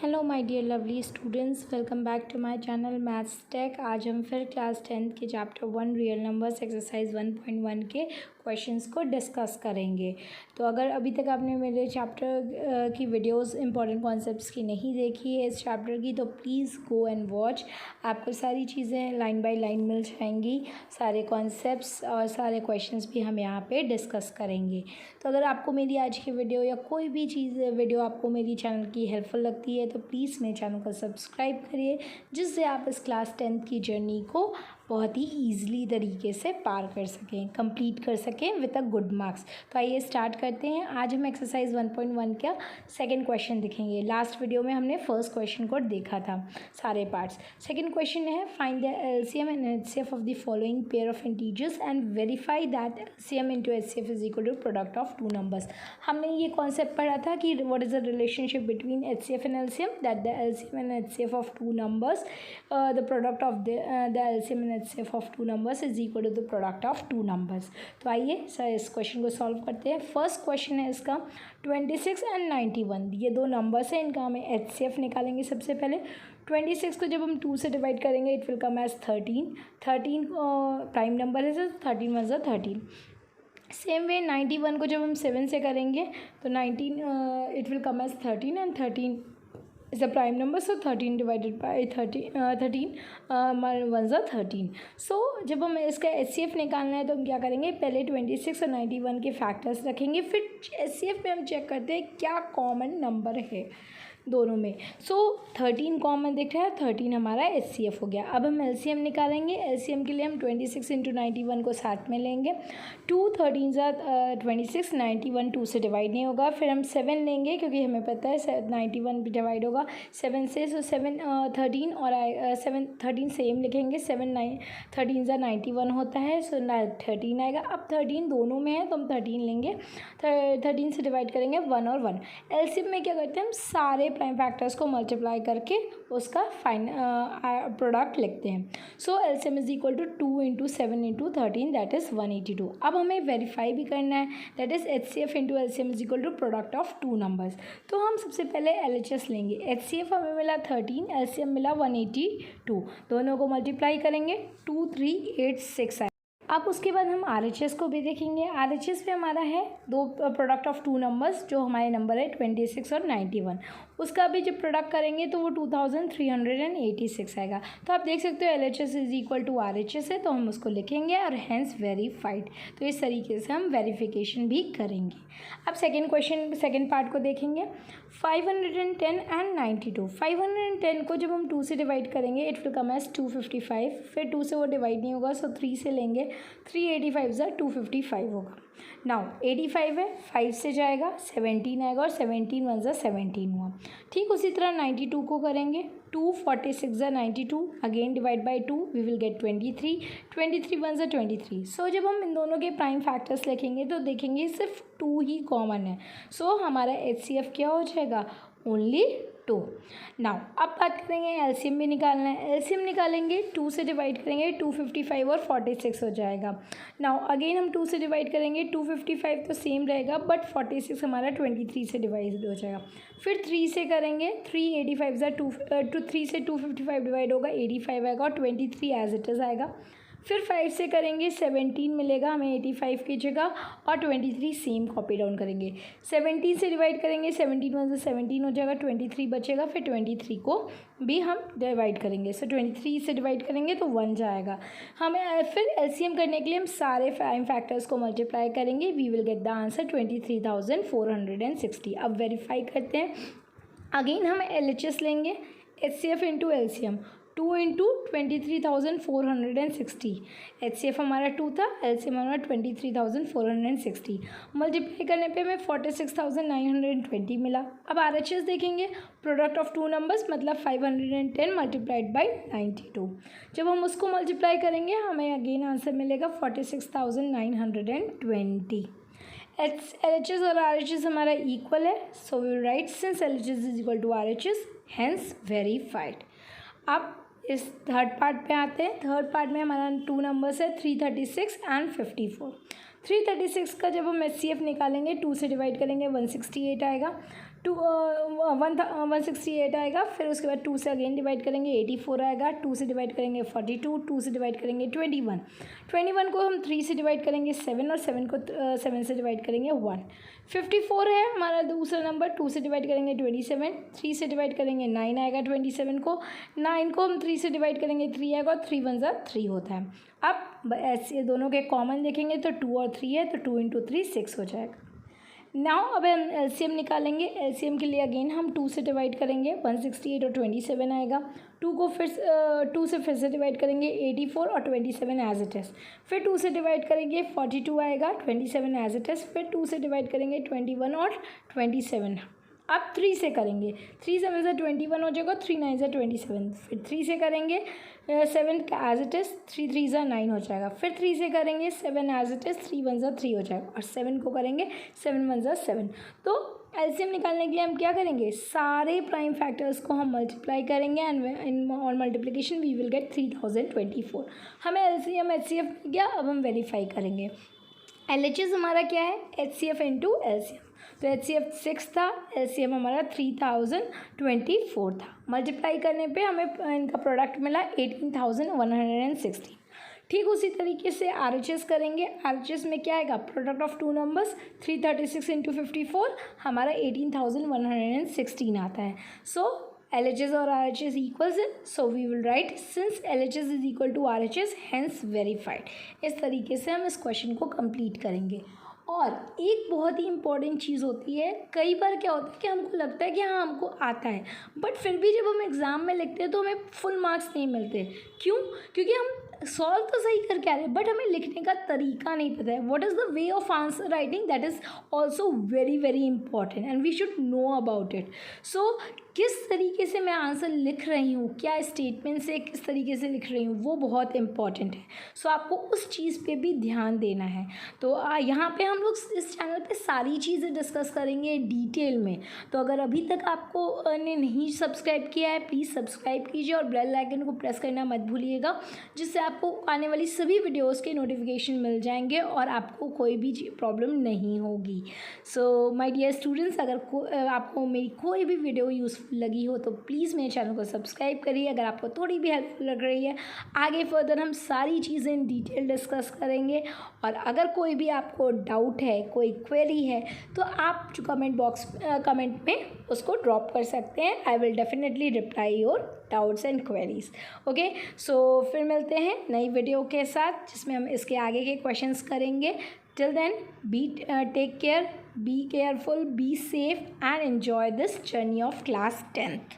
Hello my dear lovely students, welcome back to my channel maths tech. आज हम फिर class 10th के chapter 1 real numbers exercise 1.1 के questions को discuss करेंगे। तो अगर अभी तक आपने मेरे चैप्टर की वीडियोस इंपॉर्टेंट कॉन्सेप्ट्स की नहीं देखी है इस चैप्टर की, तो प्लीज़ गो एंड वॉच। आपको सारी चीज़ें लाइन बाय लाइन मिल जाएंगी, सारे कॉन्सेप्ट्स और सारे क्वेश्चंस भी हम यहाँ पे डिस्कस करेंगे। तो अगर आपको मेरी आज की वीडियो या कोई भी चीज़ वीडियो आपको मेरी चैनल की हेल्पफुल लगती है तो प्लीज़ मेरे चैनल को सब्सक्राइब करिए, जिससे आप इस क्लास 10th की जर्नी को बहुत ही ईजिली तरीके से पार कर सकें, कंप्लीट कर सकें विद अ गुड मार्क्स। तो आइए स्टार्ट करते हैं। आज हम एक्सरसाइज 1.1 का सेकंड क्वेश्चन देखेंगे। लास्ट वीडियो में हमने फर्स्ट क्वेश्चन को देखा था सारे पार्ट्स। सेकंड क्वेश्चन है find the LCM and HCF of the following pair of integers and verify that LCM into HCF is equal to product of two numbers. हमने ये concept पढ़ा था कि what is the relationship between HCF and LCM, that the LCM and HCF of two numbers, the product of the LCM and HCF of two numbers is equal to the product of two numbers. तो आइए sir इस question को solve करते हैं। First question है इसका 26 and 91, ये दो नंबर्स हैं, इनका हमें एचसीएफ निकालेंगे। सबसे पहले 26 को जब हम 2 से डिवाइड करेंगे it will come as 13 prime number है, सर 13 वन 13। सेम वे 91 को जब हम 7 से करेंगे तो 19 it will come as 13 and 13 is a prime number, so 13 divided by 13 one 13। So जब हमें इसका एचसीएफ निकालना है तो हम क्या करेंगे, पहले 26 और 91 के फैक्टर्स रखेंगे, फिर एचसीएफ में हम चेक करते हैं क्या कॉमन नंबर है दोनों में। सो 13 कॉमन दिख रहा है, 13 हमारा एचसीएफ हो गया। अब हम एलसीएम निकालेंगे। एलसीएम के लिए हम 26 इंटू 91 को साथ में लेंगे। 2 13 26, 91 2 से डिवाइड नहीं होगा। फिर हम 7 लेंगे क्योंकि हमें पता है 91 भी डिवाइड होगा 7 से, सो 7 13 और 7 13 सेम लिखेंगे। 7 9 13 91 होता है, सो 13 आएगा। अब 13 दोनों में है तो हम 13 लेंगे, 13 से डिवाइड करेंगे 1 और 1। एलसीएम में क्या करते हैं, हम सारे प्राइम फैक्टर्स को मल्टीप्लाई करके उसका प्रोडक्ट लिखते हैं। So LCM is equal to 2 into 7 into 13 that is 182। अब हमें वेरीफाई भी करना है, that is HCF into LCM is equal to product of two numbers. तो हम सबसे पहले एलएचएस लेंगे। एचसीएफ हमें मिला 13, एलसीएम मिला 182, दोनों को मल्टीप्लाई करेंगे 2386 आए। अब उसके बाद हम आरएचएस को भी देखेंगे। आरएचएस में हमारा है दो प्रोडक्ट ऑफ टू नंबर्स, जो हमारे नंबर है 26 और 91। उसका भी जब प्रोडक्ट करेंगे तो वो 2386 आएगा। तो आप देख सकते हो LHS is equal to RHS है, तो हम उसको लिखेंगे और हैंस वेरीफाइड। तो इस तरीके से हम वेरिफिकेशन भी करेंगे। अब सेकेंड पार्ट को देखेंगे। 510 एंड 92। 510 को जब हम 2 से डिवाइड करेंगे इट विल कम एज 255। फिर 2 से वो डिवाइड नहीं होगा, सो 3 से लेंगे, 385 ज़ा 255 होगा। नाउ 85 है, 5 से जाएगा 17 आएगा और 17 वन ज़ा 17 हुआ। ठीक उसी तरह 92 को करेंगे, 246 ज़ा 92, again divide by 2 we will get 23 one ज़ा 23। सो जब हम इन दोनों के प्राइम फैक्टर्स लिखेंगे तो देखेंगे सिर्फ 2 ही कॉमन है। सो हमारा एचसीएफ क्या हो जाएगा, ओनली 2। नाउ अब बात करेंगे एलसीएम भी निकालना है। एलसीएम निकालेंगे, 2 से डिवाइड करेंगे 255 और 46 हो जाएगा। नाउ अगेन हम 2 से डिवाइड करेंगे, 255 तो सेम रहेगा बट 46 हमारा 23 से डिवाइड हो जाएगा। फिर 3 से करेंगे, 385 ज़ा 3 से 255 डिवाइड होगा, 85 आएगा और 23 एज इट इज़ आएगा। फिर 5 से करेंगे, 17 मिलेगा हमें 85 की जगह और 23 सेम कॉपी डाउन करेंगे। 17 से डिवाइड करेंगे, 17 वन से 17 हो जाएगा, 23 बचेगा। फिर 23 को भी हम डिवाइड करेंगे, सो 23 से डिवाइड करेंगे तो 1 जाएगा। हमें फिर एलसीएम करने के लिए हम सारे प्राइम फैक्टर्स को मल्टीप्लाई करेंगे, we will get the answer 23,460। अब वेरीफाई करते हैं। अगेन हम एलएचएस लेंगे, HCF into LCM, 2 into 23,460। HCF हमारा 2 था, एलसीएम हमारा 23,460। मल्टीप्लाई करने पे हमें 46,920 मिला। अब आरएचएस देखेंगे, प्रोडक्ट ऑफ टू नंबर्स मतलब 510 मल्टीप्लाइड बाई 92। जब हम उसको मल्टीप्लाई करेंगे हमें अगेन आंसर मिलेगा 46,920। एलएचएस और आरएचएस हमारा इक्वल है, so we will write since LHS is equal to RHS hence verified. अब इस थर्ड पार्ट पे आते हैं। थर्ड पार्ट में हमारा 2 नंबर्स है 336 एंड 54। 336 का जब हम एचसीएफ निकालेंगे, 2 से डिवाइड करेंगे 168 आएगा। 168 आएगा, फिर उसके बाद 2 से अगेन डिवाइड करेंगे 84 आएगा, 2 से डिवाइड करेंगे 42, 2 से डिवाइड करेंगे 21 को हम 3 से डिवाइड करेंगे 7 और 7 को 7 से डिवाइड करेंगे 1। 54 है हमारा दूसरा नंबर, 2 से डिवाइड करेंगे 27, 3 से डिवाइड करेंगे 9 आएगा 27 को, 9 को हम 3 से डिवाइड करेंगे 3 आएगा और 3 1 3 होता है। अब ऐसे दोनों के कॉमन देखेंगे तो 2 और 3 है, तो 2 इंटू 3 6 हो जाएगा। नाउ अब हम एलसीएम निकालेंगे। एलसीएम के लिए अगेन हम 2 से डिवाइड करेंगे 168 और 27 आएगा, 2 को फिर 2 से फिर से डिवाइड करेंगे 84 और 27 एज इट इज़, फिर 2 से डिवाइड करेंगे 42 आएगा, 27 एज इट इज़, फिर 2 से डिवाइड करेंगे 21 और 27। अब 3 से करेंगे, 3 7 से 21 हो जाएगा, 3 9 से 27, फिर 3 से करेंगे 7 का एज इट इज़, 3 3 से 9 हो जाएगा, फिर 3 से करेंगे 7 एज इट इज़, 3 1 से 3 हो जाएगा, और 7 को करेंगे 7 1 से 7। तो एलसीएम निकालने के लिए हम क्या करेंगे, सारे प्राइम फैक्टर्स को हम मल्टीप्लाई करेंगे and in on multiplication we will get 3024। हमें एलसीएम एचसीएफ मिल गया। अब हम वेरीफाई करेंगे। एलएचएस हमारा क्या है, एचसीएफ इंटू एलसीएम, तो एचसीएफ 6 था, एलसीएम हमारा 3024 था। मल्टीप्लाई करने पे हमें इनका प्रोडक्ट मिला 18,116। ठीक उसी तरीके से आरएचएस करेंगे। आरएचएस में क्या आएगा, product of two numbers 336 into 54 हमारा 18,116 आता है। सो LHS और RHS equals it, so we will write since LHS is equal to RHS hence verified। इस तरीके से हम इस क्वेश्चन को कंप्लीट करेंगे। और एक बहुत ही इंपॉर्टेंट चीज़ होती है, कई बार क्या होता है कि हमको लगता है कि हाँ हमको आता है, बट फिर भी जब हम एग्ज़ाम में लिखते हैं तो हमें फुल मार्क्स नहीं मिलते। क्यों? क्योंकि हम सॉल्व तो सही करके आ रहे हैं बट हमें लिखने का तरीका नहीं पता है। What is the way of answer writing, that is also very very important and we should know about it. So किस तरीके से मैं आंसर लिख रही हूँ, क्या स्टेटमेंट से किस तरीके से लिख रही हूँ, वो बहुत इंपॉर्टेंट है। सो आपको उस चीज़ पे भी ध्यान देना है। तो यहाँ पे हम लोग इस चैनल पे सारी चीज़ें डिस्कस करेंगे डिटेल में। तो अगर अभी तक आपको ने नहीं सब्सक्राइब किया है, प्लीज़ सब्सक्राइब कीजिए और बेल आइकन को प्रेस करना मत भूलिएगा, जिससे आपको आने वाली सभी वीडियोज़ के नोटिफिकेशन मिल जाएंगे और आपको कोई भी प्रॉब्लम नहीं होगी। सो माय डियर स्टूडेंट्स, अगर आपको मेरी कोई भी वीडियो यूज़फुल लगी हो तो प्लीज़ मेरे चैनल को सब्सक्राइब करिए। अगर आपको थोड़ी भी हेल्पफुल लग रही है, आगे फर्दर हम सारी चीज़ें इन डिटेल डिस्कस करेंगे। और अगर कोई भी आपको डाउट है, कोई क्वेरी है, तो आप जो कमेंट में उसको ड्रॉप कर सकते हैं। I will definitely reply your doubts and queries. Okay, so फिर मिलते हैं नई वीडियो के साथ जिसमें हम इसके आगे के क्वेश्चंस करेंगे। Till then, take care, be careful, be safe and enjoy this journey of class 10th.